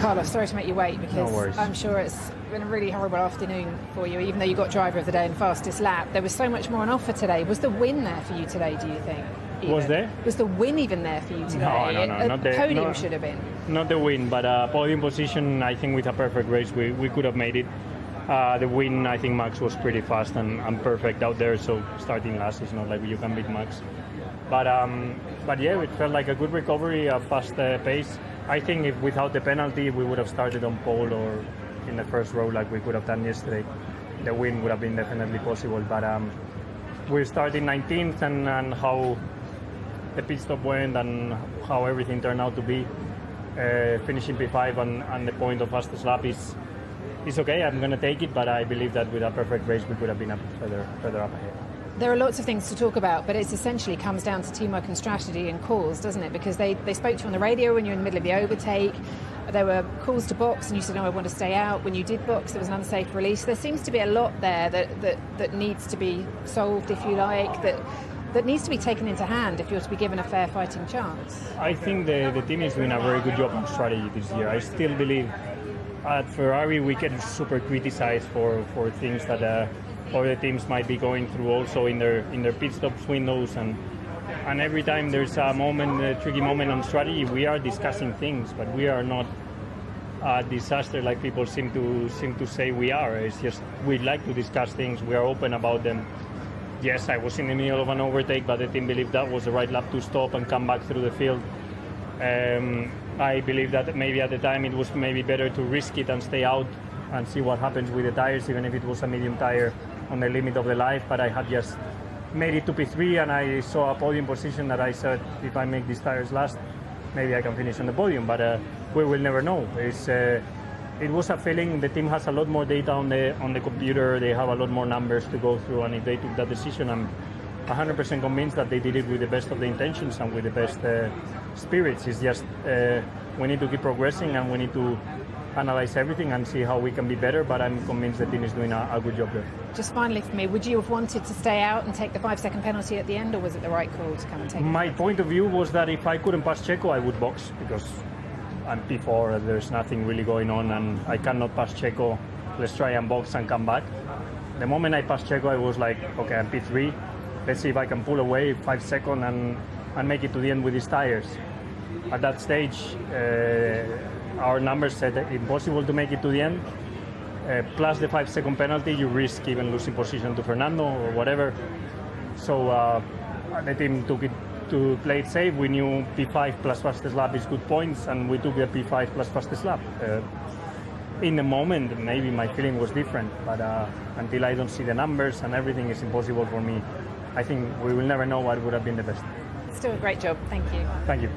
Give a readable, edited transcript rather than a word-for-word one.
Carlos, sorry to make you wait because No worries. I'm sure it's been a really horrible afternoon for you, even though you got driver of the day and fastest lap. There was so much more on offer today. Was the win there for you today, do you think? Even? Was there? Was the win even there for you today? No, not the podium should have been. Not the win, but podium position, I think with a perfect race, we could have made it. The win, I think Max was pretty fast and perfect out there, so starting last is not like you can beat Max. But yeah, it felt like a good recovery, a fast pace. I think if without the penalty, we would have started on pole or in the first row like we could have done yesterday. The win would have been definitely possible, but we're starting 19th and how the pit stop went and how everything turned out to be. Finishing P5 and the point of fastest lap is okay. I'm going to take it, but I believe that with a perfect race, we could have been further up ahead. There are lots of things to talk about, but it essentially comes down to teamwork and strategy and calls, doesn't it? Because they spoke to you on the radio when you were in the middle of the overtake. There were calls to box and you said, no, I want to stay out. When you did box, there was an unsafe release. There seems to be a lot there that needs to be solved, if you like, that needs to be taken into hand if you're to be given a fair fighting chance. I think the team is doing a very good job on strategy this year. I still believe at Ferrari we get super criticized for things that other teams might be going through also in their pit stops windows, and every time there's a tricky moment on strategy, we are discussing things, but we are not a disaster like people seem to say we are. It's just we like to discuss things. We are open about them. Yes, I was in the middle of an overtake, but the team believed that was the right lap to stop and come back through the field. I believe that maybe at the time it was maybe better to risk it and stay out and see what happens with the tires, even if it was a medium tire on the limit of the life. But I had just made it to P3 and I saw a podium position that I said, if I make these tires last, maybe I can finish on the podium. But we will never know. It was a feeling. The team has a lot more data on the computer. They have a lot more numbers to go through, and if they took that decision, I'm 100% convinced that they did it with the best of the intentions and with the best spirits. It's just we need to keep progressing and we need to analyze everything and see how we can be better, but I'm convinced the team is doing a good job there. Just finally for me, would you have wanted to stay out and take the 5-second penalty at the end, or was it the right call to come and take it? My point of view was that if I couldn't pass Checo, I would box, because I'm P4, there's nothing really going on and I cannot pass Checo. Let's try and box and come back. The moment I passed Checo, I was like, okay, I'm P3. Let's see if I can pull away 5 seconds and make it to the end with these tires. At that stage, our numbers said impossible to make it to the end. Plus the 5-second penalty, you risk even losing position to Fernando or whatever. So the team took it to play it safe. We knew P5 plus fastest lap is good points, and we took the P5 plus fastest lap. In the moment, maybe my feeling was different, but until I don't see the numbers and everything, is impossible for me. I think we will never know what would have been the best. Still a great job. Thank you. Thank you.